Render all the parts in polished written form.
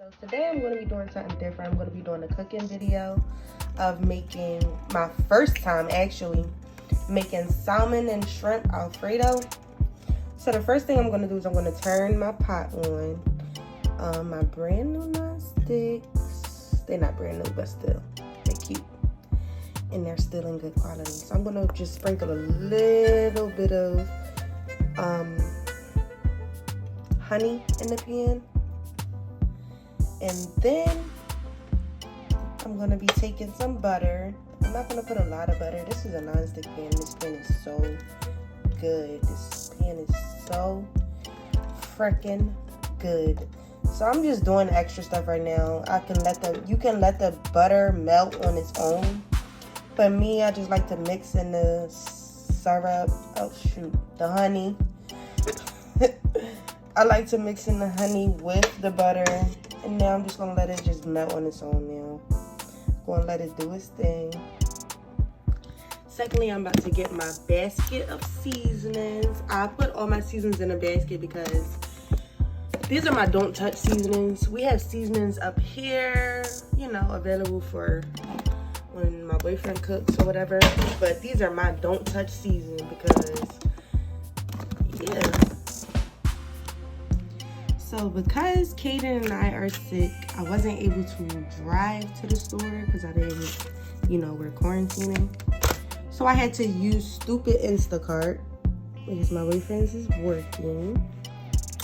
So today I'm going to be doing something different. I'm going to be doing a cooking video of making my first time actually making salmon and shrimp Alfredo. So the first thing I'm going to do is I'm going to turn my pot on. My brand new non-sticks. They're not brand new, but still they're cute and they're still in good quality. So I'm going to just sprinkle a little bit of honey in the pan. And then I'm going to be taking some butter. I'm not going to put a lot of butter. This is a non-stick pan. This pan is so good. This pan is so freaking good. So I'm just doing extra stuff right now. You can let the butter melt on its own. But me, I just like to mix in the syrup. Oh shoot, the honey. I like to mix in the honey with the butter. And now I'm just going to let it just melt on its own now. Going to let it do its thing. Secondly, I'm about to get my basket of seasonings. I put all my seasonings in a basket because these are my don't touch seasonings. We have seasonings up here, you know, available for when my boyfriend cooks or whatever. But these are my don't touch seasoning because, yeah. So because Kaden and I are sick, I wasn't able to drive to the store because I didn't, you know, we're quarantining. So I had to use stupid Instacart because my boyfriend's is working.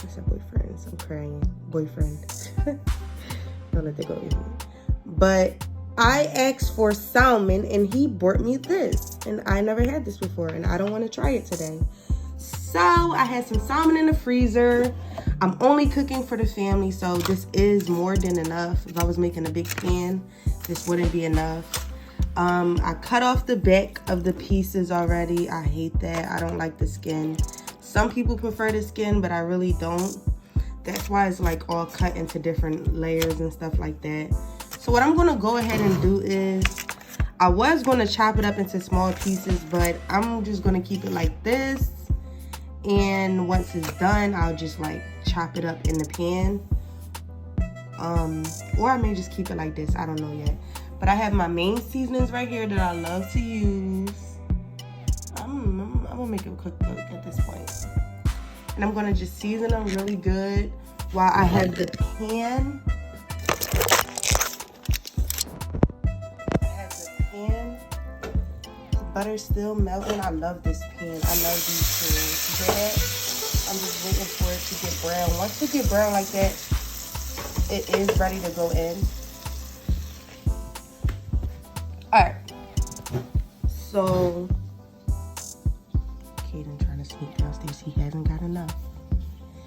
I said boyfriends, I'm crying. Boyfriend. Don't let that go easy. But I asked for salmon and he brought me this. And I never had this before and I don't want to try it today. So I had some salmon in the freezer. I'm only cooking for the family, so this is more than enough. If I was making a big pan, this wouldn't be enough. I cut off the back of the pieces already. I hate that. I don't like the skin. Some people prefer the skin, but I really don't. That's why it's like all cut into different layers and stuff like that. So what I'm going to go ahead and do is, I was going to chop it up into small pieces, but I'm just going to keep it like this. And once it's done, I'll just like chop it up in the pan. Or I may just keep it like this. I don't know yet. But I have my main seasonings right here that I love to use. I'm gonna make a cookbook at this point. And I'm gonna just season them really good while I have the pan. Butter's still melting. I love this pan. I love these pans. You hear that? I'm just waiting for it to get brown. Once it get brown like that, it is ready to go in. Alright. So, Kaden trying to sneak downstairs. He hasn't got enough.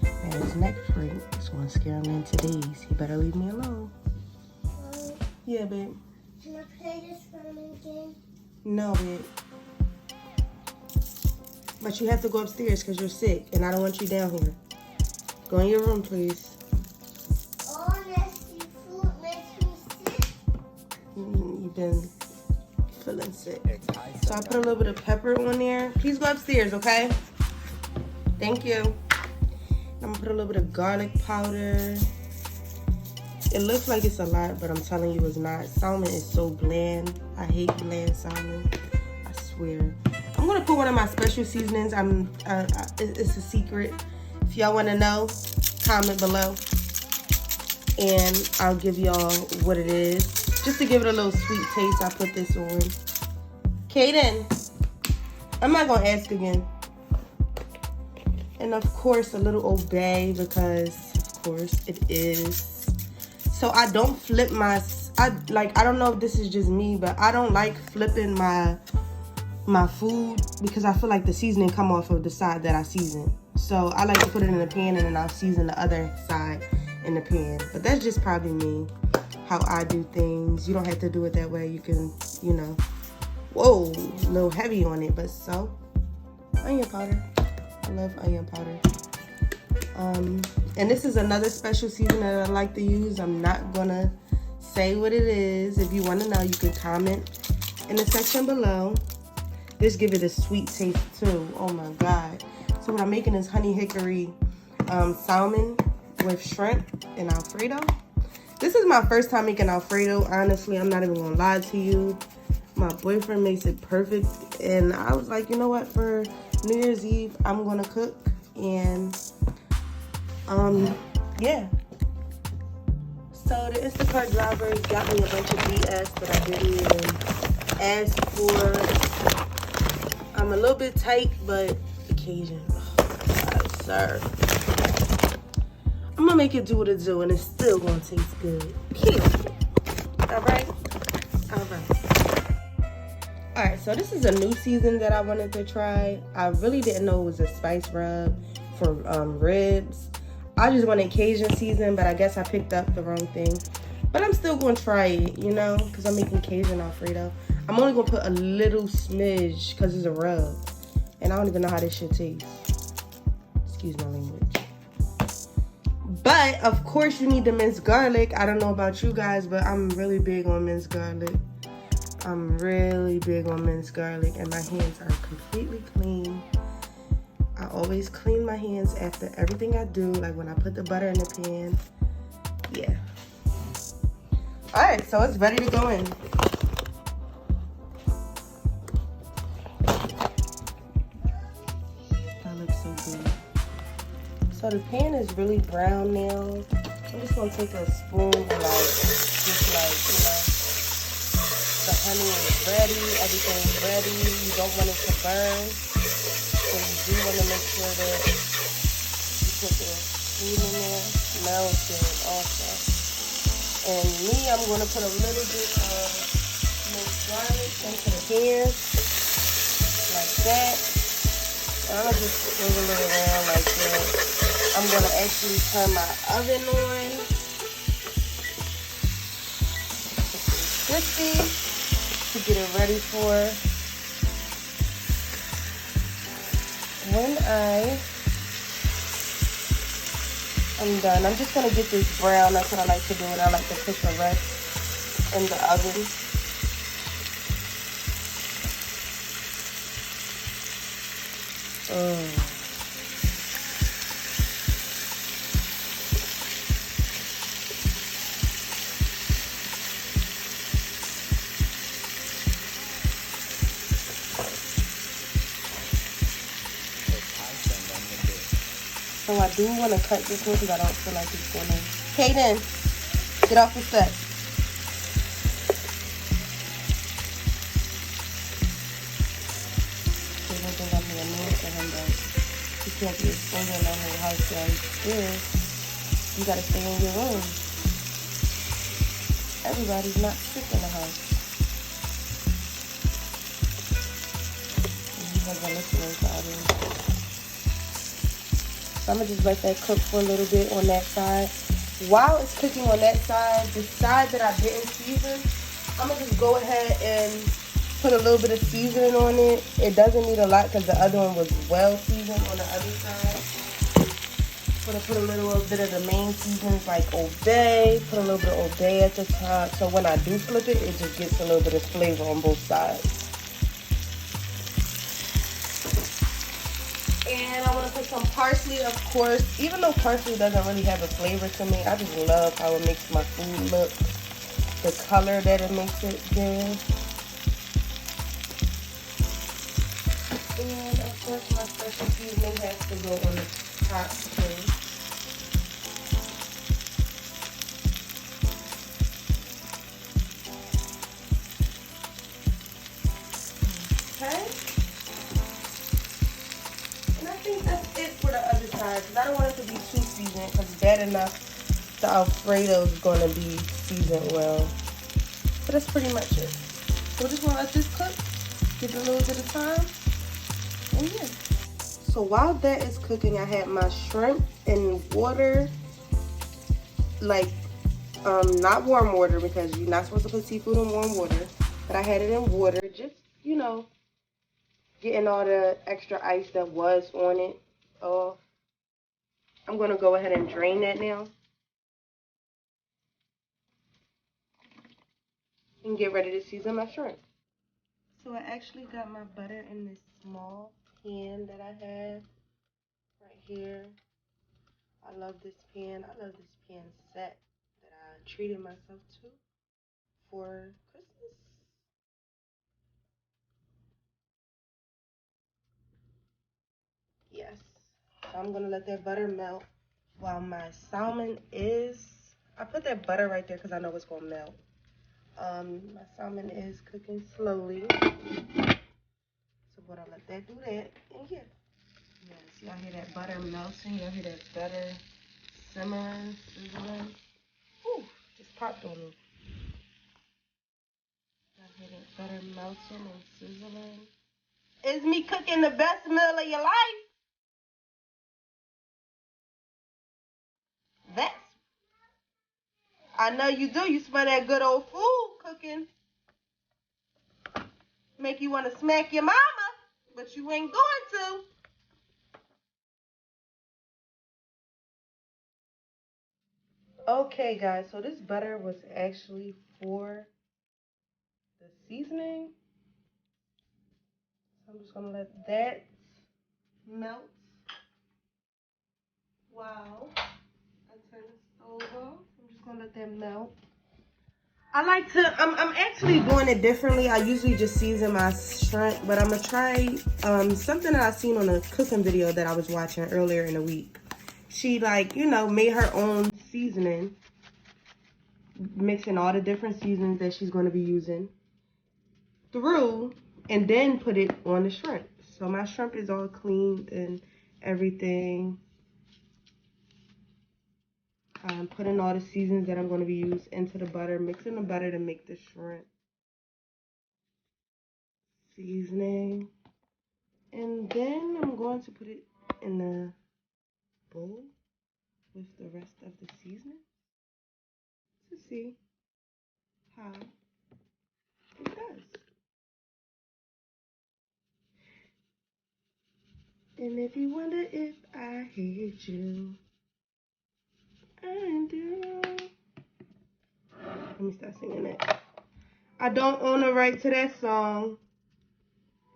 And his neck freak is going to scare him into days. He better leave me alone. Yeah, babe. Can I play this salmon game? No, babe. But you have to go upstairs because you're sick, and I don't want you down here. Go in your room, please. All nasty food makes me sick. You've been feeling sick. So I put a little bit of pepper on there. Please go upstairs, okay? Thank you. I'm going to put a little bit of garlic powder. It looks like it's a lot, but I'm telling you it's not. Salmon is so bland. I hate bland salmon. I swear. I'm going to put one of my special seasonings. It's a secret. If y'all want to know, comment below. And I'll give y'all what it is. Just to give it a little sweet taste, I put this on. Kaden, I'm not going to ask again. And of course, a little Old Bay because, of course, it is. So I don't flip I don't know if this is just me, but I don't like flipping my food because I feel like the seasoning come off of the side that I season. So I like to put it in the pan and then I'll season the other side in the pan. But that's just probably me, how I do things. You don't have to do it that way. You can, you know, whoa, a little heavy on it, but so. Onion powder. I love onion powder. And this is another special seasoning that I like to use. I'm not gonna say what it is. If you want to know, you can comment in the section below. This give it a sweet taste too. Oh my god. So what I'm making is honey hickory salmon with shrimp and Alfredo. This is my first time making Alfredo. Honestly, I'm not even gonna lie to you. My boyfriend makes it perfect, and I was like, you know what? For New Year's Eve, I'm gonna cook, and yeah. So the Instacart driver got me a bunch of BS that I didn't even ask for. I'm a little bit tight, but the Cajun, oh God, sir. I'm gonna make it do what it do, and it's still gonna taste good. Period. All right. All right. All right. So this is a new season that I wanted to try. I really didn't know it was a spice rub for ribs. I just wanted Cajun season, but I guess I picked up the wrong thing. But I'm still gonna try it, you know, because I'm making Cajun Alfredo. I'm only gonna put a little smidge because it's a rub, and I don't even know how this shit tastes. Excuse my language. But of course you need the minced garlic. I don't know about you guys, but I'm really big on minced garlic. I'm really big on minced garlic, and my hands are completely clean. I always clean my hands after everything I do, like when I put the butter in the pan. Yeah. All right, so it's ready to go in. That looks so good. So the pan is really brown now. I'm just gonna take a spoon and just you know, the honey is ready, everything's ready. You don't want it to burn. So you do want to make sure that you put the food in there, melted also. And me, I'm going to put a little bit of minced garlic into the pan, like that. And I'm going to just wiggle it around like that. I'm going to actually turn my oven on. It's crispy to get it ready for when I'm done. I'm just going to get this brown. That's what I like to do, and I like to put the rest in the oven. So I do want to cut this one because I don't feel like it's going to. Kaden, get off the steps. Kaden think I'm being mean to him, but he can't be a singer in the whole house like this. You got to stay in your room. Everybody's not sick in the house. And you guys are listening to others. So I'm going to just let that cook for a little bit on that side. While it's cooking on that side, the side that I didn't season, I'm going to just go ahead and put a little bit of seasoning on it. It doesn't need a lot because the other one was well seasoned on the other side. I'm going to put a little bit of the main seasonings like Old Bay. Put a little bit of Old Bay at the top. So when I do flip it, it just gets a little bit of flavor on both sides. And I want to put some parsley, of course. Even though parsley doesn't really have a flavor to me, I just love how it makes my food look. The color that it makes it give. And of course, my special seasoning has to go on the top too. Okay. Because I don't want it to be too seasoned, because bad enough the Alfredo is going to be seasoned well. But that's pretty much it. So we're just going to let this cook, give it a little bit of time, and yeah. So while that is cooking, I had my shrimp in water, like not warm water, because you're not supposed to put seafood in warm water, but I had it in water, just, you know, getting all the extra ice that was on it off. I'm going to go ahead and drain that now and get ready to season my shrimp. So I actually got my butter in this small pan that I have right here. I love this pan. I love this pan set that I treated myself to for Christmas. Yes. So I'm gonna let that butter melt while my salmon is. I put that butter right there because I know it's gonna melt. My salmon is cooking slowly. So I'm gonna let that do that. And yeah. Yes, y'all hear that butter melting? Y'all hear that butter simmering, sizzling? Ooh, just popped on me. Y'all hear that butter melting and sizzling? Is me cooking the best meal of your life? That's, I know you do. You smell that good old food cooking. Make you want to smack your mama, but you ain't going to. Okay, guys, so this butter was actually for the seasoning. So I'm just going to let that melt. Wow. I turn the stove off. I'm just going to let that melt. I like to, I'm actually doing it differently. I usually just season my shrimp, but I'm going to try something that I seen on a cooking video that I was watching earlier in the week. She, like, you know, made her own seasoning, mixing all the different seasonings that she's going to be using through, and then put it on the shrimp. So my shrimp is all cleaned and everything. I'm putting all the seasons that I'm going to be used into the butter, mixing the butter to make the shrimp seasoning. And then I'm going to put it in the bowl with the rest of the seasoning to see how it does. And if you wonder if I hate you, I do. Let me start singing it. I don't own a right to that song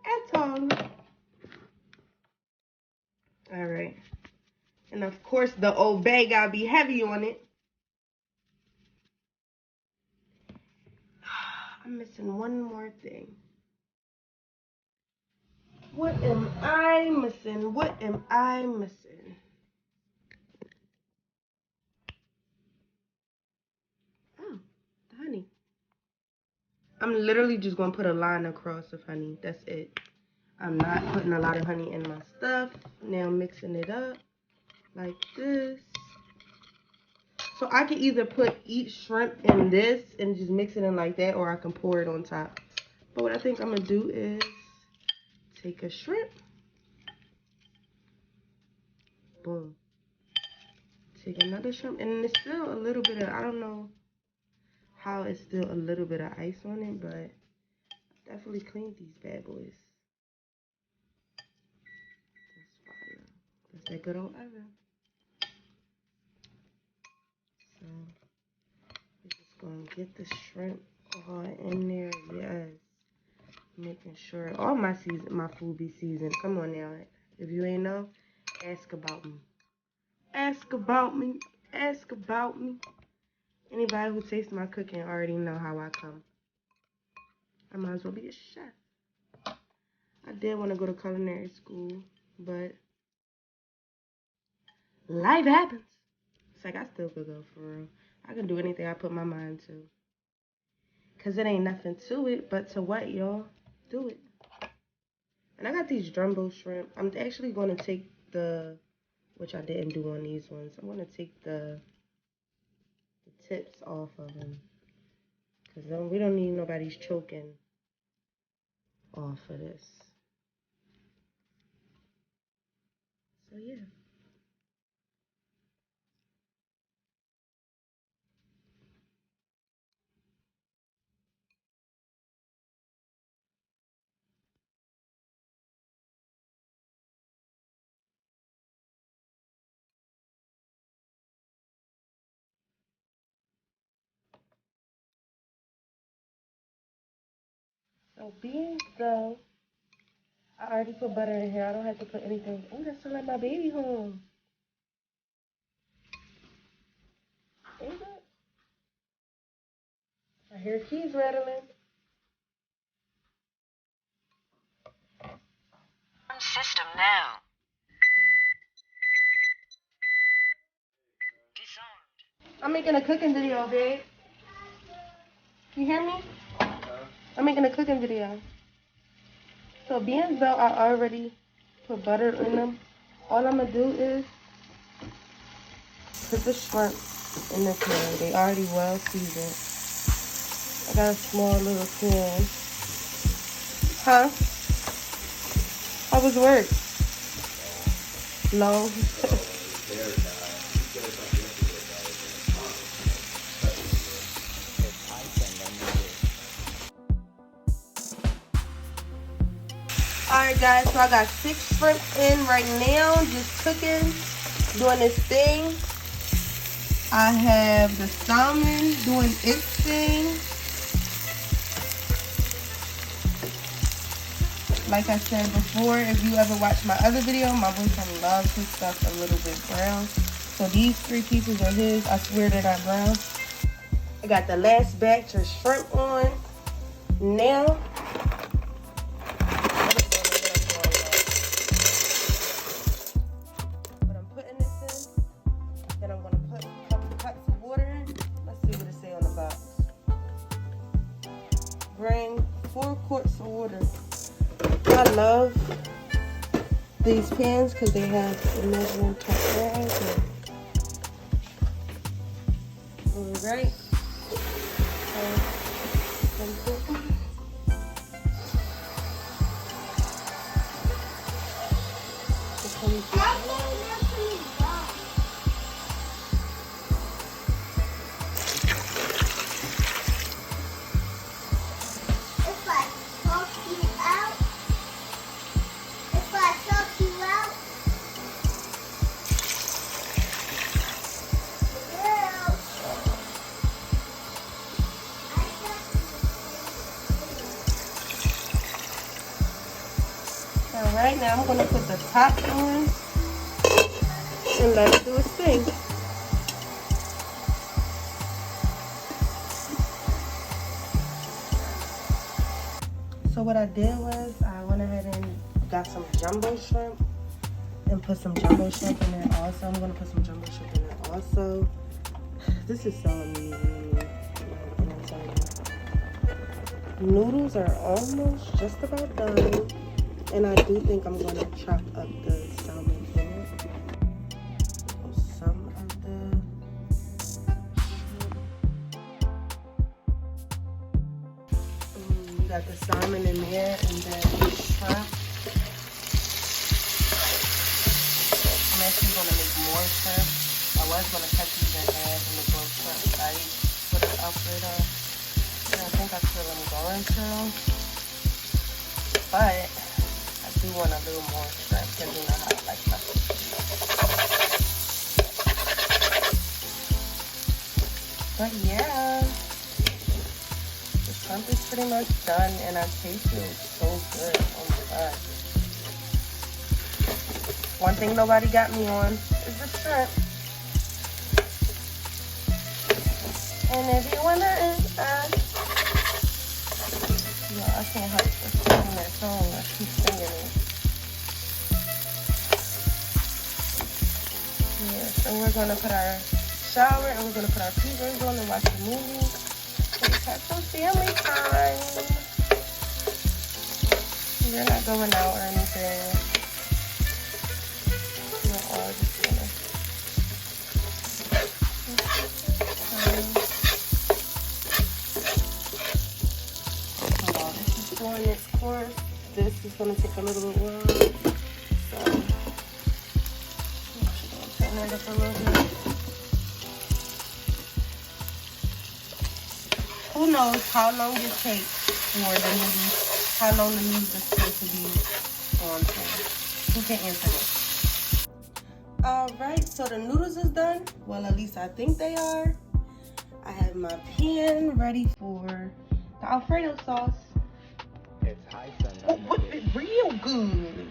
at all. All right. And of course, the obey gotta be heavy on it. I'm missing one more thing. What am I missing? What am I missing? Oh, the honey. I'm literally just gonna put a line across of honey. That's it. I'm not putting a lot of honey in my stuff. Now mixing it up like this. So I can either put each shrimp in this and just mix it in like that, or I can pour it on top. But what I think I'm gonna do is take a shrimp. Boom. Take another shrimp. And it's still a little bit of, I don't know how it's still a little bit of ice on it, but I definitely cleaned these bad boys. That's fine. That's that good old oven. So we're just gonna get the shrimp all in there. Yes. Making sure all my food be seasoned. Come on now. If you ain't know, ask about me. Ask about me. Ask about me. Anybody who tastes my cooking already know how I come. I might as well be a chef. I did want to go to culinary school, but life happens. It's like I still could go for real. I can do anything I put my mind to. Because it ain't nothing to it, but to what, y'all? Do it. And I got these jumbo shrimp. I'm actually going to take the, which I didn't do on these ones. I'm going to take the tips off of them. Because we don't need nobody's choking off of this. So, yeah. So, being so, I already put butter in here. I don't have to put anything. Oh, that's still like my baby home. Is it? I hear keys rattling. System now. Disarmed. I'm making a cooking video, babe. You hear me? I'm making a cooking video. So beans though I already put butter in them, all I'm gonna do is put the shrimp in the pan. They already well seasoned. I got a small little pan. Huh? How was work? No. Alright guys, so I got 6 shrimp in right now, just cooking, doing this thing. I have the salmon doing its thing. Like I said before, if you ever watched my other video, my boyfriend loves his stuff a little bit brown. So these 3 pieces are his. I swear they're not brown. I got the last batch of shrimp on. Now, what I'm putting this in, then I'm going to put a couple cups of water in. Let's see what it say on the box. Bring 4 quarts of water. I love these pans because they have a measuring cup there. Alright. Alright, now I'm going to put the top on and let it do its thing. So what I did was I went ahead and got some jumbo shrimp and put some jumbo shrimp in there also. I'm going to put some jumbo shrimp in there also. This is so amazing. Noodles are almost just about done. And I do think I'm going to chop up the salmon in it. Some of the you got the salmon in there and then shrimp. I'm actually going to make more shrimp. I was going to cut these in half and make more shrimp right for the Alfredo. And I think that's what I'm going to. But I do want a little more shrimp because you know how I like my sushi. But yeah, the shrimp is pretty much done and I taste it so good. Oh my god. One thing nobody got me on is the shrimp. And if you wanna yeah, I can't help but sing that song. I keep singing it. Yeah, so we're gonna put our shower and we're gonna put our PJs on and watch the movie. So we have some family time. We're not going out or anything. We're all just gonna doing its course. This is going to take a little bit while. So, I'm just going to turn that up a little bit. Who knows how long it takes for the noodles, how long the noodles are supposed to be on pan. Who can answer this? Alright, so the noodles is done. Well, at least I think they are. I have my pan ready for the Alfredo sauce. It's high sun. Oh, it's real good.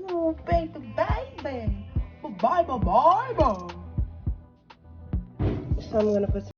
Oh, baby, baby. Bye, bye, bye, bye. So I'm gonna put some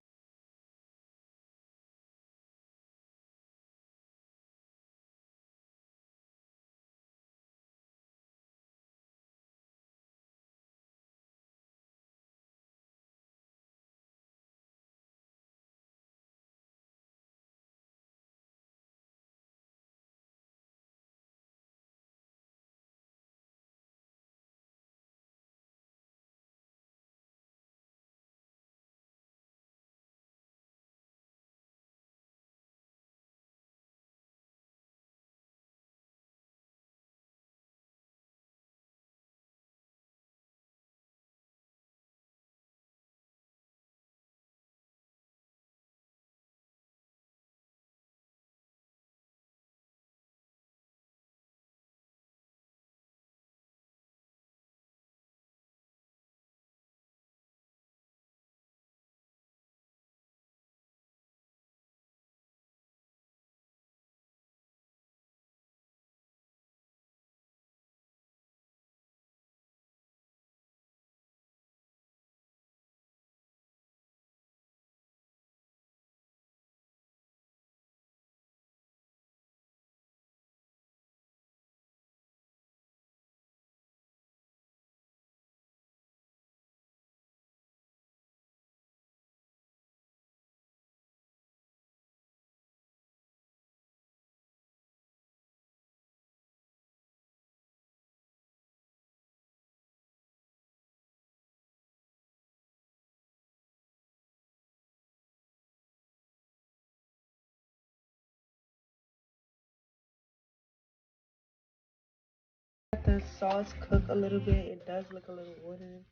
let the sauce cook a little bit. It does look a little watery.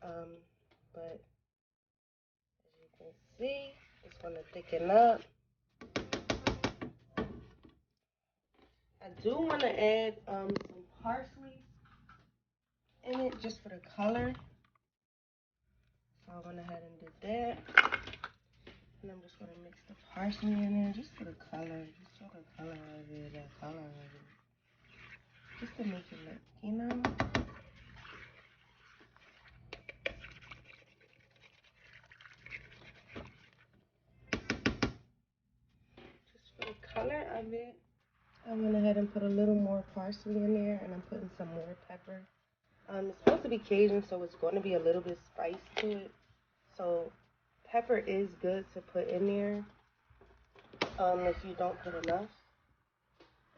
But as you can see, it's gonna thicken up. I do want to add some parsley in it just for the color. So I went ahead and did that. And I'm just going to mix the parsley in there just for the color. Just for the color of it, the color of it. Just to make it look, you know? Just for the color of it. I went ahead and put a little more parsley in there, and I'm putting some more pepper. It's supposed to be Cajun, so it's going to be a little bit spice to it. So pepper is good to put in there if you don't put enough.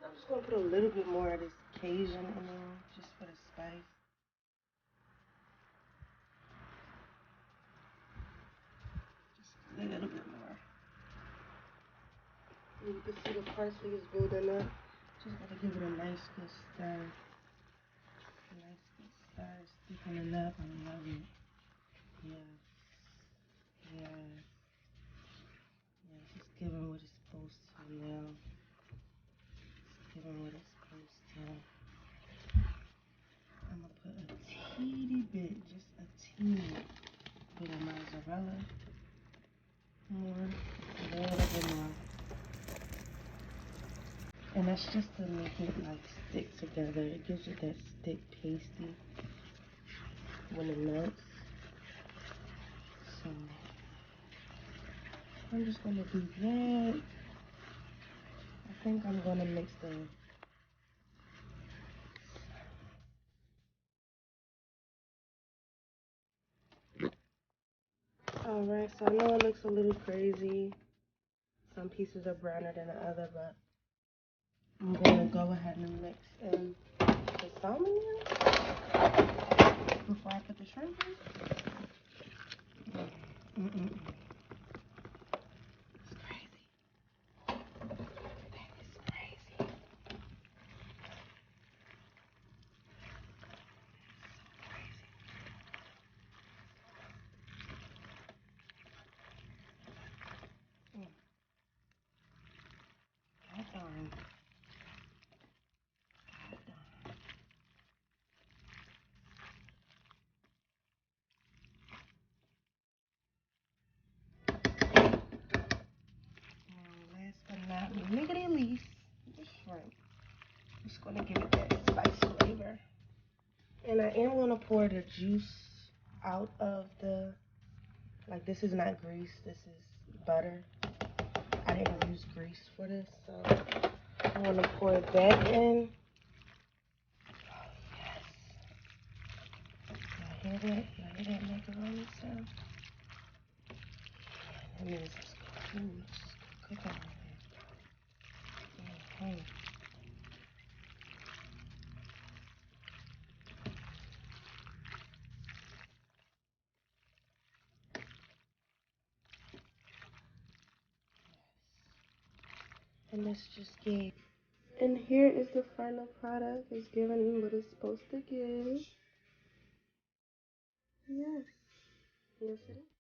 I'm just going to put a little bit more of this Cajun in there just for the spice. Just a little bit more. And you can see the parsley is building up. Just got to give it a nice good stir. A nice good stir. It's thickening up. I love it. Yeah. Yeah. Yeah. Just giving what it's supposed to now. Just giving what it's supposed to. I'm going to put a teeny bit, just a teeny bit of mozzarella. More. A little bit more. And that's just to make it like stick together. It gives it that stick pasty when it melts. So I'm just gonna do that. I think I'm gonna mix Alright, so I know it looks a little crazy. Some pieces are browner than the other, but I'm gonna go ahead and mix in the salmon before I put the shrimp in. It's crazy. That is crazy. Hold on. Last but not least, the shrimp. Just gonna give it that spice flavor. And I am gonna pour the juice out of the Like, this is not grease, this is butter. I didn't use grease for this, so I'm gonna pour that in. Oh, yes. Y'all hear that? Y'all hear that macaroni sound? That means it's cool. It's cooking over here. And let's just get. And here is the final product. It's giving what it's supposed to give. Yes. Yes, it is.